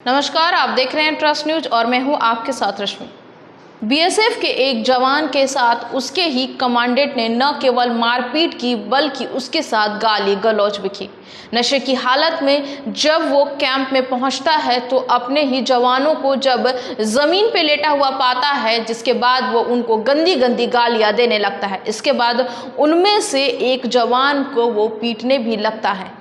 नमस्कार, आप देख रहे हैं ट्रस्ट न्यूज और मैं हूं आपके साथ रश्मि। बीएसएफ के एक जवान के साथ उसके ही कमांडेंट ने न केवल मारपीट की बल्कि उसके साथ गाली गलौज भी की। नशे की हालत में जब वो कैंप में पहुंचता है तो अपने ही जवानों को जब जमीन पे लेटा हुआ पाता है, जिसके बाद वो उनको गंदी गंदी गालियां देने लगता है। इसके बाद उनमें से एक जवान को वो पीटने भी लगता है,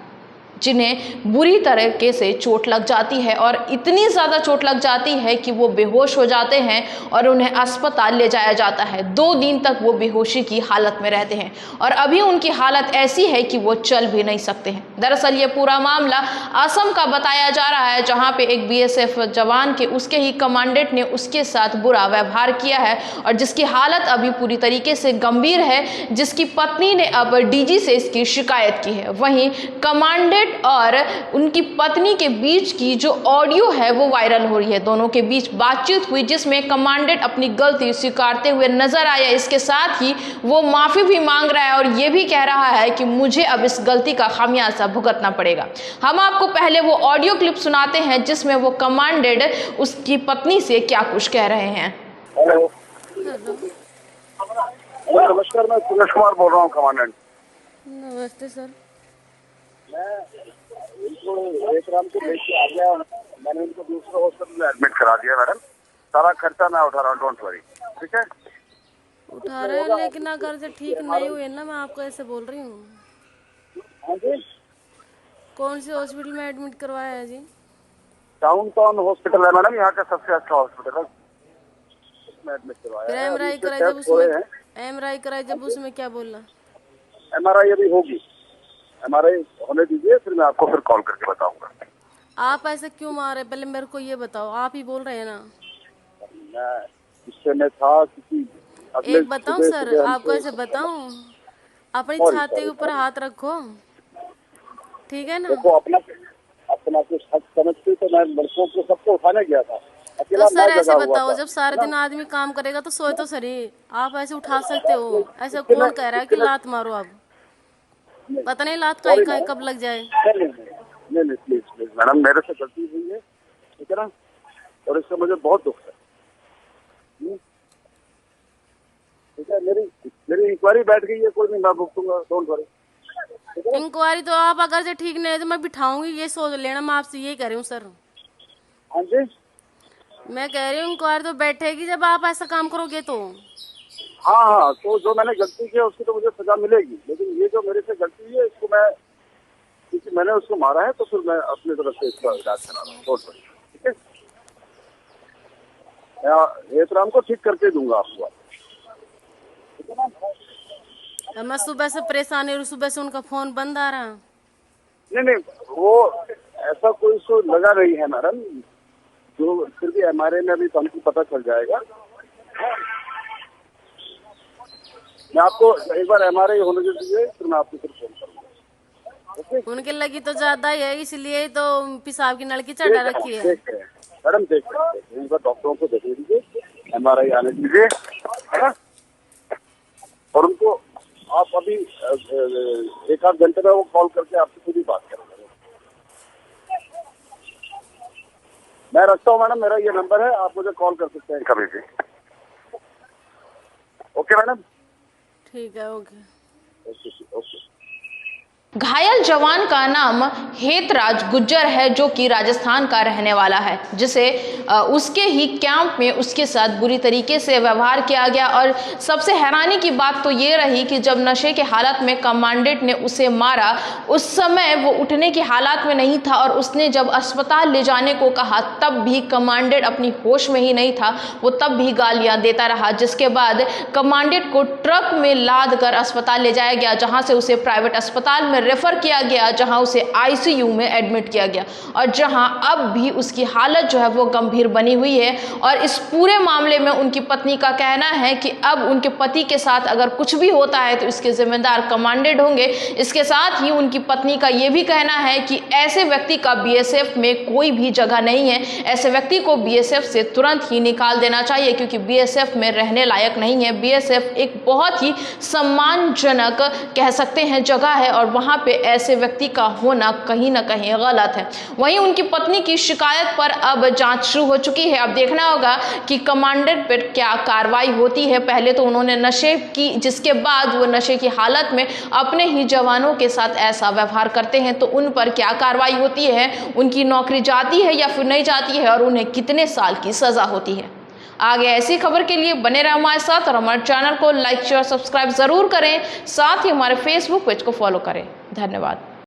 जिन्हें बुरी तरीके से चोट लग जाती है और इतनी ज़्यादा चोट लग जाती है कि वो बेहोश हो जाते हैं और उन्हें अस्पताल ले जाया जाता है। 2 दिन तक वो बेहोशी की हालत में रहते हैं और अभी उनकी हालत ऐसी है कि वो चल भी नहीं सकते हैं। दरअसल ये पूरा मामला असम का बताया जा रहा है, जहाँ पे एक बीएसएफ जवान के उसके ही कमांडेंट ने उसके साथ बुरा व्यवहार किया है और जिसकी हालत अभी पूरी तरीके से गंभीर है, जिसकी पत्नी ने अब डीजी से इसकी शिकायत की है। वहीं कमांडेंट और उनकी पत्नी के बीच की जो ऑडियो है वो वायरल हो रही है। दोनों के बीच बातचीत हुई जिसमें कमांडेंट अपनी गलती स्वीकारते हुए नजर आया। इसके साथ ही वो माफी भी मांग रहा है और ये भी कह रहा है कि मुझे अब इस गलती का खामियाजा भुगतना पड़ेगा। हम आपको पहले वो ऑडियो क्लिप सुनाते हैं जिसमें वो कमांडेंट उसकी पत्नी से क्या कुछ कह रहे हैं। हेलो, नमस्कार, मैं सुरेश कुमार बोल रहा हूँ, कमांडेंट। नमस्ते सर। मैं इनको रेतराम को लेके आ गया, मैंने इनको दूसरे हॉस्पिटल में एडमिट करा दिया। मैडम, सारा खर्चा मैं उठा रहा हूँ, डोंट वरी, ठीक है? उठा रहे हैं, लेकिन अगर से ठीक नहीं हुए ना, मैं आपको ऐसे बोल रही हूँ। हाँ जी, कौन से हॉस्पिटल में एडमिट करवाया है जी? टाउन हॉस्पिटल है मैडम, यहाँ का सबसे अच्छा हॉस्पिटल है, उसमें एडमिट करवाया। फिर एमआरआई कराई जब उसमें क्या बोला? एमआरआई अभी होगी, एमआरआई होने दीजिए, फिर मैं आपको फिर कॉल करके बताऊंगा। आप ऐसे क्यों मारे, पहले मेरे को ये बताओ। आप ही बोल रहे हैं ना। मैं इससे में था क्योंकि एक बताऊं सर, आपको ऐसे बताऊं, अपनी छाती के ऊपर हाथ रखो, ठीक है ना? देखो, अपना कुछ हक समझती तो मैं लड़कों को सबको उठाने गया था। तो सर ऐसे बताओ, जब सारे दिन आदमी काम करेगा तो सोए तो सही, आप ऐसे उठा सकते हो? ऐसे कौन कह रहा है कि लात मारो? आप पता नहीं लात का कब लग जाए। नहीं, प्लीज मैडम, मेरे से गलती हुई है, ठीक है ना, और इससे मुझे बहुत दुख है, ठीक है? मेरी इंक्वायरी बैठ गई है, कोई नहीं, मैं भुगतूंगा, डोंट वरी। इंक्वायरी तो आप अगर से ठीक नहीं है तो मैं बिठाऊंगी, ये सोच लेना। मैं आपसे यही कह रही हूँ सर। हाँ जी, मैं कह रही हूँ इंक्वायरी तो बैठेगी जब आप ऐसा काम करोगे तो। हाँ, तो जो मैंने गलती की है उसकी तो मुझे सजा मिलेगी, लेकिन ये जो मेरे से गलती हुई है, इसको मैं, क्योंकि मैंने उसको मारा है तो फिर मैं अपनी तरफ से इसका इलाज करा रहा हूँ, डोंट वरी, ठीक है? मैं हेतराम को ठीक करके दूंगा आपको, ठीक है ना? मैं सुबह से परेशान हूँ, सुबह से उनका फोन बंद आ रहा। नहीं, वो ऐसा कोई सो लगा नहीं है मैडम, जो फिर भी एमआरआई में अभी तो हमको पता चल जाएगा। मैं आपको एक बार एमआरआई होने दीजिए, फिर मैं आपको फिर फोन करूँगा। उनके लगी तो ज्यादा ही है, इसलिए तो पेशाब की नलकी चढ़ा रखी है। मैडम देख एक बार डॉक्टरों को देख लीजिए, एमआरआई आने दीजिए, है ना? और उनको आप अभी 1-8 घंटे में वो कॉल करके आपसे खुद ही बात करेंगे। मैं रखता हूँ मैडम, मेरा ये नंबर है, आप मुझे कॉल कर सकते हैं कभी भी। Okay madam? ठीक है, ओके। घायल जवान का नाम हेतराज गुज्जर है, जो कि राजस्थान का रहने वाला है, जिसे उसके ही कैंप में उसके साथ बुरी तरीके से व्यवहार किया गया। और सबसे हैरानी की बात तो ये रही कि जब नशे के हालत में कमांडेंट ने उसे मारा, उस समय वो उठने की हालत में नहीं था और उसने जब अस्पताल ले जाने को कहा तब भी कमांडेंट अपनी होश में ही नहीं था। वो तब भी गालियां देता रहा, जिसके बाद कमांडेंट को ट्रक में लाद कर अस्पताल ले जाया गया, जहां से उसे प्राइवेट अस्पताल में रेफर किया गया, जहां उसे आईसीयू में एडमिट किया गया और जहां अब भी उसकी हालत जो है वो गंभीर बनी हुई है। और इस पूरे मामले में उनकी पत्नी का कहना है कि अब उनके पति के साथ अगर कुछ भी होता है तो इसके जिम्मेदार कमांडेंट होंगे। इसके साथ ही उनकी पत्नी का ये भी कहना है कि ऐसे व्यक्ति का बीएसएफ में कोई भी जगह नहीं है, ऐसे व्यक्ति को बीएसएफ से तुरंत ही निकाल देना चाहिए, क्योंकि बीएसएफ में रहने लायक नहीं है। बीएसएफ एक बहुत ही सम्मानजनक कह सकते हैं जगह है और वहां वहाँ पे ऐसे व्यक्ति का होना कहीं ना कहीं गलत है। वहीं उनकी पत्नी की शिकायत पर अब जांच शुरू हो चुकी है। अब देखना होगा कि कमांडेंट पर क्या कार्रवाई होती है। पहले तो उन्होंने नशे की, जिसके बाद वो नशे की हालत में अपने ही जवानों के साथ ऐसा व्यवहार करते हैं, तो उन पर क्या कार्रवाई होती है, उनकी नौकरी जाती है या फिर नहीं जाती है और उन्हें कितने साल की सजा होती है। आगे ऐसी खबर के लिए बने रहे हमारे साथ और हमारे चैनल को लाइक शेयर सब्सक्राइब जरूर करें। साथ ही हमारे फेसबुक पेज को फॉलो करें। धन्यवाद।